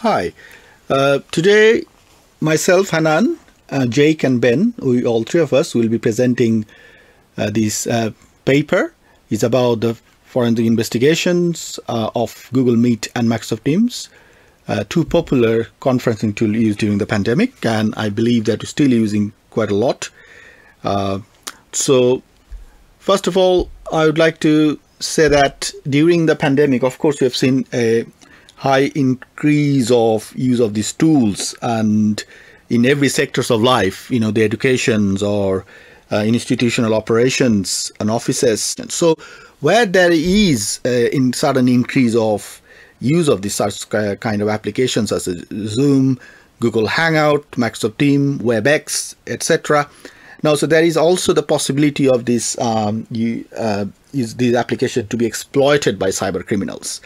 Hi. Today, myself, Hannan, Jake and Ben, all three of us will be presenting this paper. It's about the forensic investigations of Google Meet and Microsoft Teams, two popular conferencing tools used during the pandemic, and I believe that we're still using quite a lot. So, first of all, I would like to say that during the pandemic, of course, we have seen a high increase of use of these tools, and in every sectors of life, the educations or institutional operations and offices. And so where there is in sudden increase of use of this such kind of applications as Zoom, Google Hangout, Microsoft Teams, WebEx, etc. Now, so there is also the possibility of this these applications to be exploited by cyber criminals.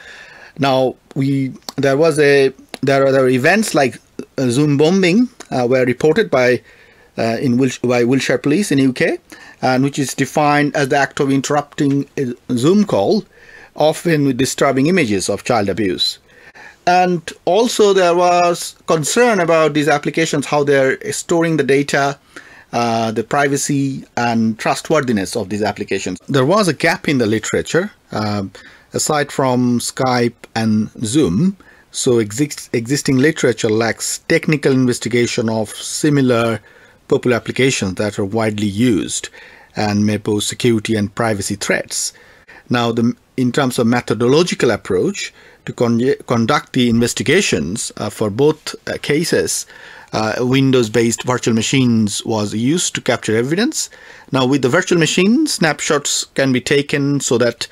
Now, there are events like Zoom bombing were reported by Wireshark police in UK, and which is defined as the act of interrupting a Zoom call, often with disturbing images of child abuse. And also there was concern about these applications, how they're storing the data, the privacy and trustworthiness of these applications. There was a gap in the literature. Aside from Skype and Zoom, so existing literature lacks technical investigation of similar popular applications that are widely used and may pose security and privacy threats. Now, in terms of methodological approach to conduct the investigations for both cases, Windows-based virtual machines was used to capture evidence. Now, with the virtual machine, snapshots can be taken so that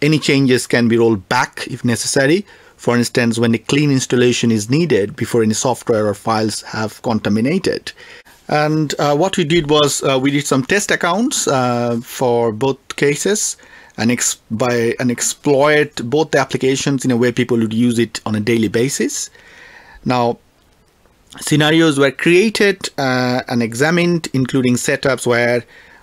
any changes can be rolled back if necessary. For instance, when a clean installation is needed before any software or files have contaminated. And what we did was we did some test accounts for both cases and exploit both the applications in a way people would use it on a daily basis. Now, scenarios were created and examined, including setups where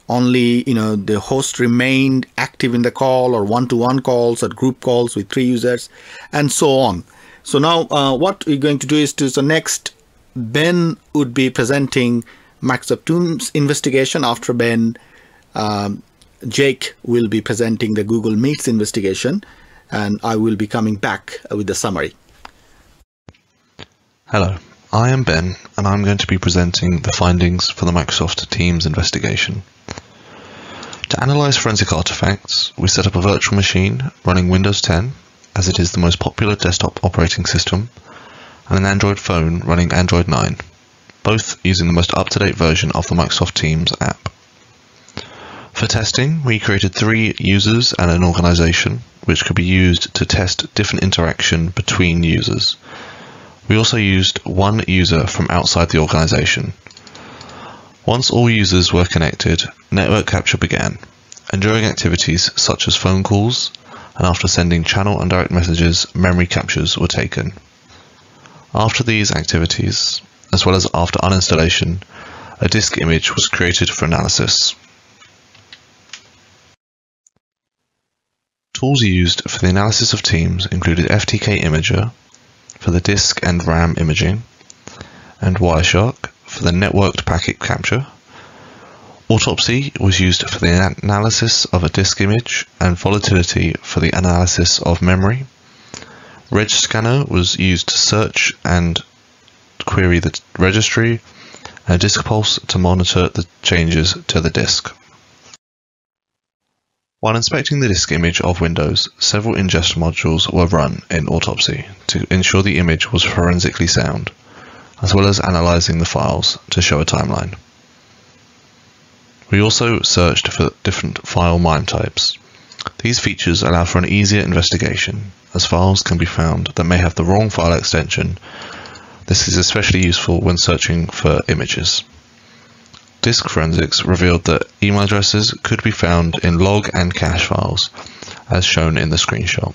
only the host remained active in the call, or one-to-one calls or group calls with 3 users, and so on. So now what we're going to do is so next Ben would be presenting Microsoft Teams investigation. After Ben, Jake will be presenting the Google Meets investigation, and I will be coming back with the summary. Hello, I am Ben, and I'm going to be presenting the findings for the Microsoft Teams investigation. To analyze forensic artifacts, we set up a virtual machine running Windows 10, as it is the most popular desktop operating system, and an Android phone running Android 9, both using the most up-to-date version of the Microsoft Teams app. For testing, we created 3 users and an organization, which could be used to test different interaction between users. We also used 1 user from outside the organization. Once all users were connected, network capture began, and during activities such as phone calls, and after sending channel and direct messages, memory captures were taken. After these activities, as well as after uninstallation, a disk image was created for analysis. Tools used for the analysis of Teams included FTK Imager for the disk and RAM imaging, and Wireshark for the networked packet capture. Autopsy was used for the analysis of a disk image, and Volatility for the analysis of memory. RegScanner was used to search and query the registry, and DiskPulse to monitor the changes to the disk. While inspecting the disk image of Windows, several ingest modules were run in Autopsy to ensure the image was forensically sound, as well as analyzing the files to show a timeline. We also searched for different file MIME types. These features allow for an easier investigation, as files can be found that may have the wrong file extension. This is especially useful when searching for images. Disk forensics revealed that email addresses could be found in log and cache files, as shown in the screenshot.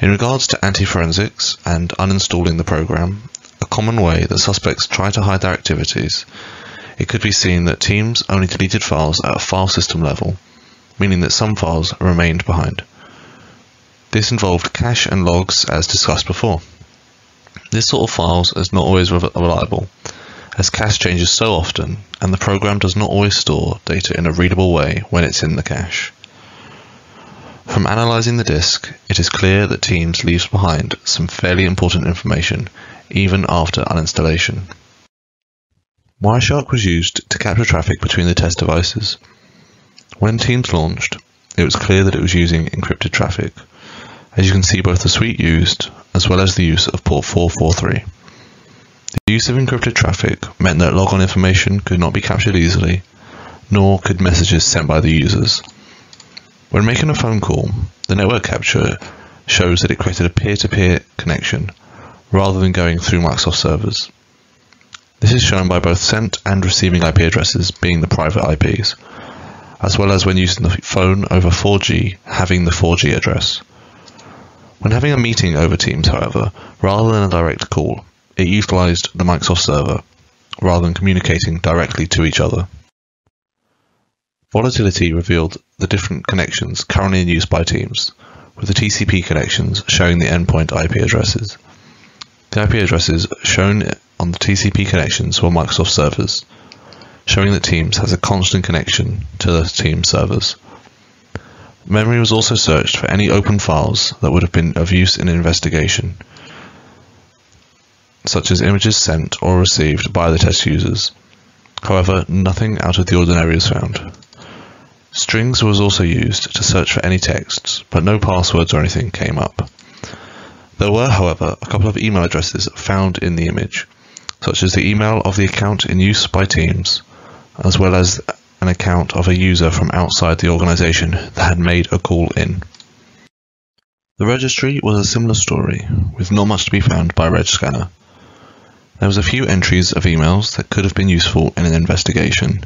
In regards to anti-forensics and uninstalling the program, a common way that suspects try to hide their activities, it could be seen that Teams only deleted files at a file system level, meaning that some files remained behind. This involved cache and logs as discussed before. This sort of files is not always reliable, as cache changes so often and the program does not always store data in a readable way when it's in the cache. From analysing the disk, it is clear that Teams leaves behind some fairly important information even after uninstallation. Wireshark was used to capture traffic between the test devices. When Teams launched, it was clear that it was using encrypted traffic, as you can see both the suite used as well as the use of port 443. The use of encrypted traffic meant that logon information could not be captured easily, nor could messages sent by the users. When making a phone call, the network capture shows that it created a peer-to-peer connection rather than going through Microsoft servers. This is shown by both sent and receiving IP addresses being the private IPs, as well as when using the phone over 4G having the 4G address. When having a meeting over Teams, however, rather than a direct call, it utilised the Microsoft server, rather than communicating directly to each other. Volatility revealed the different connections currently in use by Teams, with the TCP connections showing the endpoint IP addresses. The IP addresses shown on the TCP connections were Microsoft servers, showing that Teams has a constant connection to the Teams servers. Memory was also searched for any open files that would have been of use in an investigation, such as images sent or received by the test users. However, nothing out of the ordinary was found. Strings was also used to search for any texts, but no passwords or anything came up. There were, however, a couple of email addresses found in the image, such as the email of the account in use by Teams, as well as an account of a user from outside the organisation that had made a call in. The registry was a similar story, with not much to be found by RegScanner. There was a few entries of emails that could have been useful in an investigation.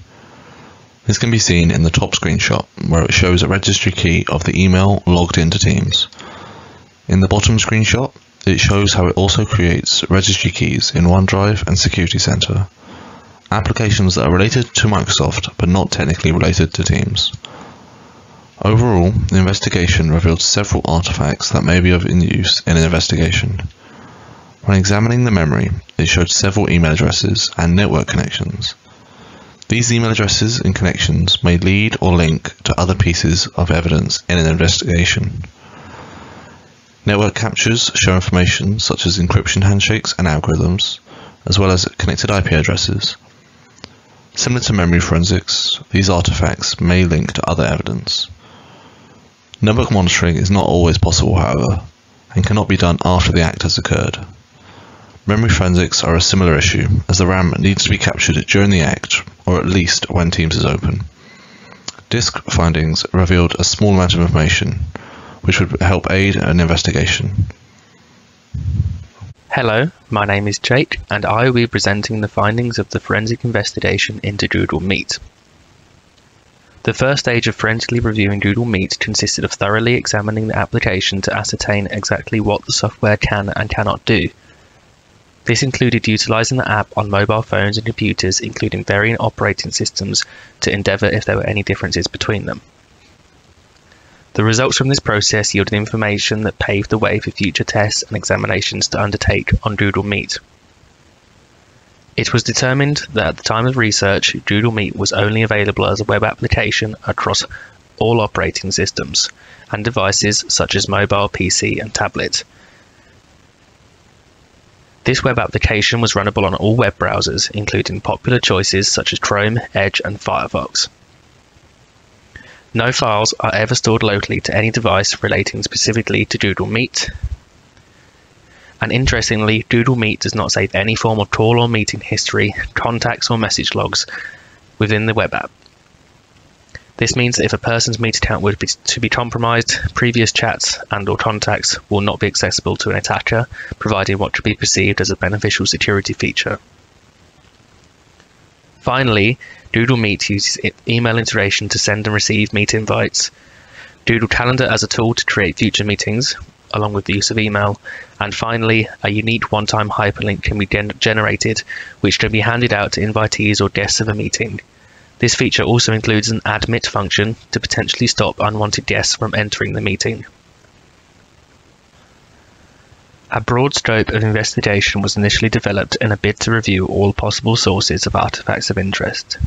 This can be seen in the top screenshot, where it shows a registry key of the email logged into Teams. In the bottom screenshot, it shows how it also creates registry keys in OneDrive and Security Center, applications that are related to Microsoft but not technically related to Teams. Overall, the investigation revealed several artifacts that may be of use in an investigation. When examining the memory, it showed several email addresses and network connections. These email addresses and connections may lead or link to other pieces of evidence in an investigation. Network captures show information such as encryption handshakes and algorithms, as well as connected IP addresses. Similar to memory forensics, these artifacts may link to other evidence. Network monitoring is not always possible, however, and cannot be done after the act has occurred. Memory forensics are a similar issue, as the RAM needs to be captured during the act, or at least when Teams is open. Disk findings revealed a small amount of information, which would help aid an investigation. Hello, my name is Jake, and I will be presenting the findings of the forensic investigation into Doodle Meet. The first stage of forensically reviewing Doodle Meet consisted of thoroughly examining the application to ascertain exactly what the software can and cannot do. This included utilising the app on mobile phones and computers, including varying operating systems, to endeavour if there were any differences between them. The results from this process yielded information that paved the way for future tests and examinations to undertake on Doodle Meet. It was determined that at the time of research, Doodle Meet was only available as a web application across all operating systems and devices such as mobile, PC and tablet. This web application was runnable on all web browsers, including popular choices such as Chrome, Edge and Firefox. No files are ever stored locally to any device relating specifically to Doodle Meet. And interestingly, Doodle Meet does not save any form of call or meeting history, contacts or message logs within the web app. This means that if a person's Meet account were to be compromised, previous chats and or contacts will not be accessible to an attacker, providing what could be perceived as a beneficial security feature. Finally, Doodle Meet uses email integration to send and receive Meet invites, Doodle Calendar as a tool to create future meetings, along with the use of email, and finally, a unique one-time hyperlink can be generated, which can be handed out to invitees or guests of a meeting. This feature also includes an admit function to potentially stop unwanted guests from entering the meeting. A broad scope of investigation was initially developed in a bid to review all possible sources of artifacts of interest.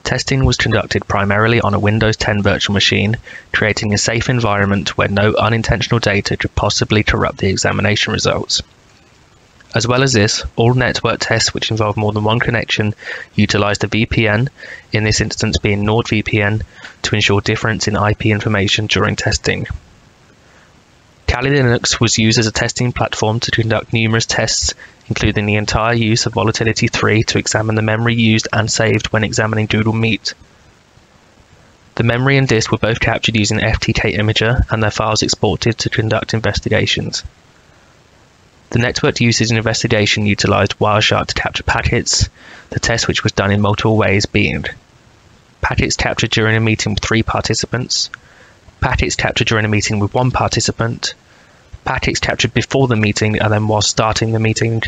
Testing was conducted primarily on a Windows 10 virtual machine, creating a safe environment where no unintentional data could possibly corrupt the examination results. As well as this, all network tests which involved more than one connection utilized a VPN, in this instance being NordVPN, to ensure difference in IP information during testing. Kali Linux was used as a testing platform to conduct numerous tests, including the entire use of Volatility 3 to examine the memory used and saved when examining Doodle Meet. The memory and disk were both captured using FTK Imager and their files exported to conduct investigations. The network usage and investigation utilized Wireshark to capture packets, the test which was done in multiple ways being packets captured during a meeting with 3 participants, packets captured during a meeting with 1 participant, packets captured before the meeting and then while starting the meeting,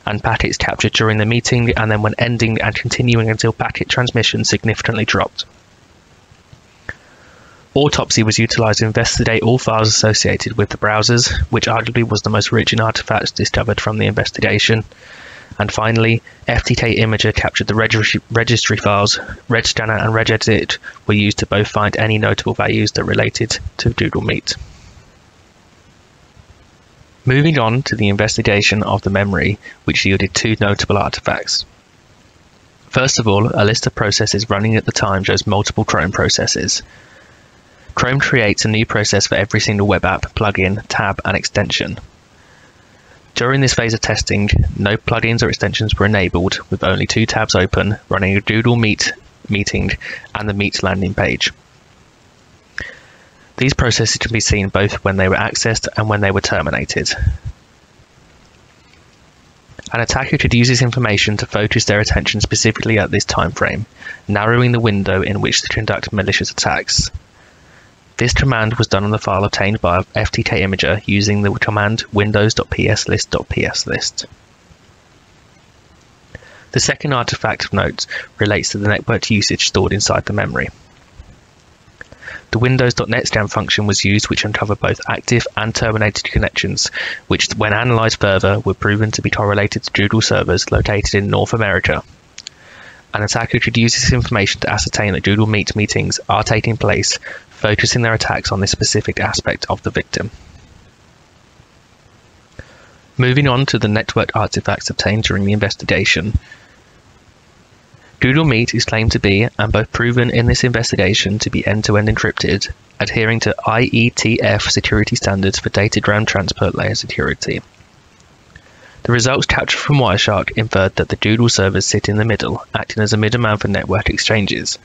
and packets captured during the meeting and then when ending and continuing until packet transmission significantly dropped. Autopsy was utilized to investigate all files associated with the browsers, which arguably was the most rich in artifacts discovered from the investigation. And finally, FTK Imager captured the registry files. RegScanner and regedit were used to both find any notable values that related to Doodle Meet. Moving on to the investigation of the memory, which yielded 2 notable artifacts. First of all, a list of processes running at the time shows multiple Chrome processes. Chrome creates a new process for every single web app, plugin, tab, and extension. During this phase of testing, no plugins or extensions were enabled, with only 2 tabs open, running a Doodle Meet meeting and the Meet landing page. These processes can be seen both when they were accessed and when they were terminated. An attacker could use this information to focus their attention specifically at this time frame, narrowing the window in which to conduct malicious attacks. This command was done on the file obtained by FTK Imager using the command windows.pslist.pslist. The second artifact of note relates to the network usage stored inside the memory. The windows.netscan function was used, which uncovered both active and terminated connections, which when analysed further were proven to be correlated to Doodle servers located in North America. An attacker could use this information to ascertain that Doodle Meet meetings are taking place, focusing their attacks on this specific aspect of the victim. Moving on to the network artifacts obtained during the investigation. Doodle Meet is claimed to be, and both proven in this investigation, to be end-to-end encrypted, adhering to IETF security standards for datagram transport layer security. The results captured from Wireshark inferred that the Doodle servers sit in the middle, acting as a middleman for network exchanges.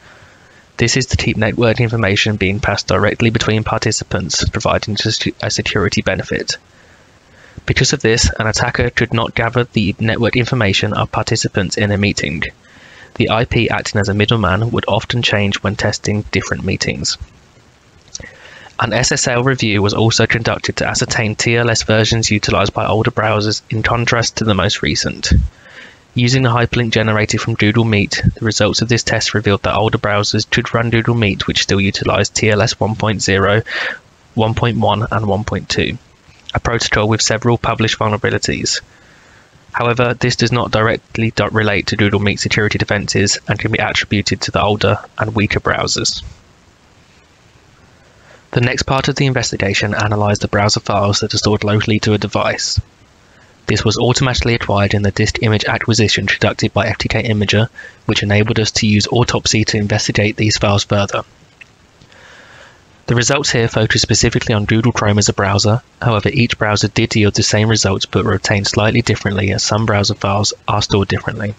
This is to keep network information being passed directly between participants, providing a security benefit. Because of this, an attacker could not gather the network information of participants in a meeting. The IP acting as a middleman would often change when testing different meetings. An SSL review was also conducted to ascertain TLS versions utilized by older browsers in contrast to the most recent. Using the hyperlink generated from Doodle Meet, the results of this test revealed that older browsers could run Doodle Meet which still utilized TLS 1.0, 1.1 and 1.2, a protocol with several published vulnerabilities. However, this does not directly relate to Doodle Meet security defenses and can be attributed to the older and weaker browsers. The next part of the investigation analysed the browser files that are stored locally to a device. This was automatically acquired in the disk image acquisition conducted by FTK Imager, which enabled us to use Autopsy to investigate these files further. The results here focus specifically on Google Chrome as a browser, however each browser did yield the same results but were obtained slightly differently as some browser files are stored differently.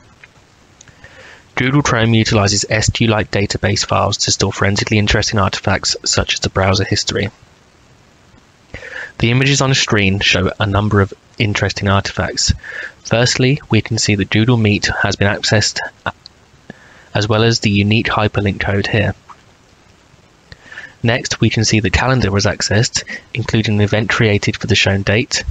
Google Chrome utilizes SQLite database files to store forensically interesting artifacts such as the browser history. The images on the screen show a number of interesting artifacts. Firstly, we can see that Doodle Meet has been accessed, as well as the unique hyperlink code here. Next, we can see the calendar was accessed, including an event created for the shown date,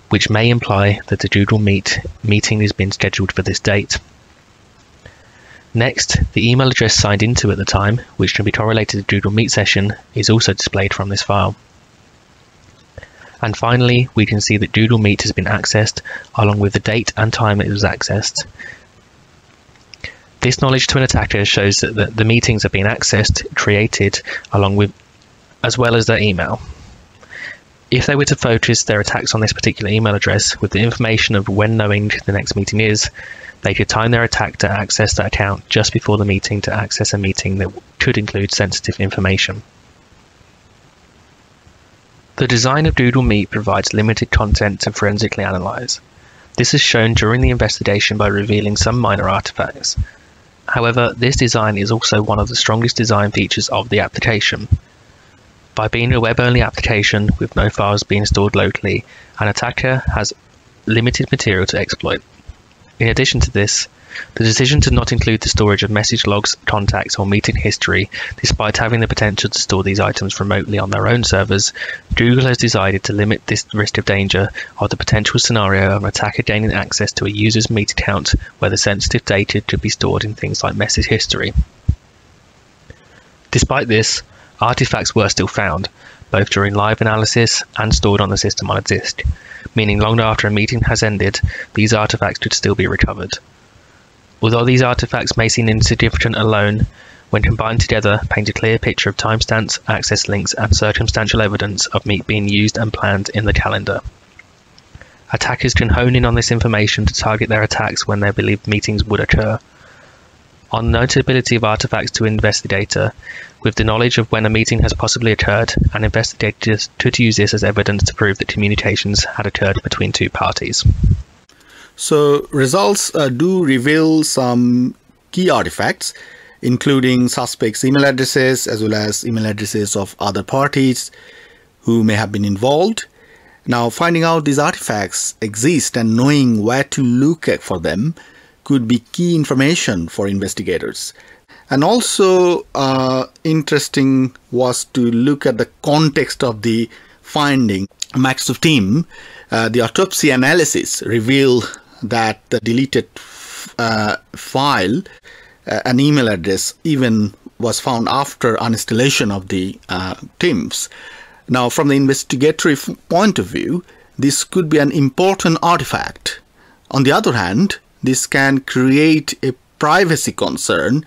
which may imply that the Doodle Meet meeting has been scheduled for this date. Next, the email address signed into at the time, which can be correlated to the Doodle Meet session, is also displayed from this file. And finally, we can see that Doodle Meet has been accessed, along with the date and time it was accessed. This knowledge to an attacker shows that the meetings have been accessed, created, as well as their email. If they were to focus their attacks on this particular email address with the information of when knowing the next meeting is, they could time their attack to access that account just before the meeting to access a meeting that could include sensitive information. The design of Doodle Meet provides limited content to forensically analyze. This is shown during the investigation by revealing some minor artifacts. However, this design is also one of the strongest design features of the application. By being a web-only application with no files being stored locally, an attacker has limited material to exploit. In addition to this, the decision to not include the storage of message logs, contacts, or meeting history, despite having the potential to store these items remotely on their own servers, Google has decided to limit this risk of danger of the potential scenario of an attacker gaining access to a user's Meet account where the sensitive data could be stored in things like message history. Despite this, artifacts were still found, both during live analysis and stored on the system on a disk, meaning long after a meeting has ended, these artifacts could still be recovered. Although these artifacts may seem insignificant alone, when combined together paint a clear picture of timestamps, access links, and circumstantial evidence of Meet being used and planned in the calendar. Attackers can hone in on this information to target their attacks when they believe meetings would occur. On the notability of artifacts to investigator, with the knowledge of when a meeting has possibly occurred, and investigators could use this as evidence to prove that communications had occurred between two parties. So results do reveal some key artifacts, including suspects' email addresses as well as email addresses of other parties who may have been involved. Now, finding out these artifacts exist and knowing where to look for them could be key information for investigators. And also interesting was to look at the context of the finding. Microsoft team, the autopsy analysis revealed that the deleted file, an email address, even was found after uninstallation of the TIMS. Now, from the investigatory point of view, this could be an important artifact. On the other hand, this can create a privacy concern,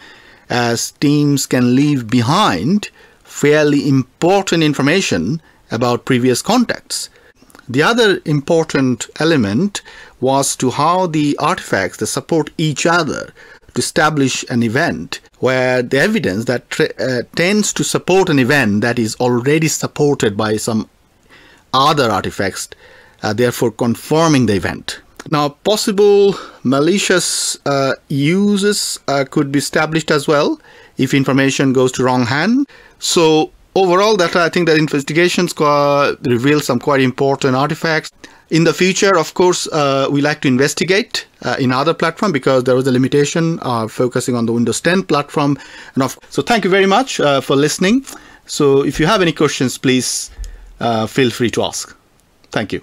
as teams can leave behind fairly important information about previous contacts. The other important element was to how the artifacts that support each other to establish an event where the evidence that tends to support an event that is already supported by some other artifacts, therefore confirming the event. Now, possible malicious uses could be established as well if information goes to wrong hand. So overall, I think that investigations reveal some quite important artifacts. In the future, of course, we like to investigate in other platform because there was a limitation focusing on the Windows 10 platform. So thank you very much for listening. So if you have any questions, please feel free to ask. Thank you.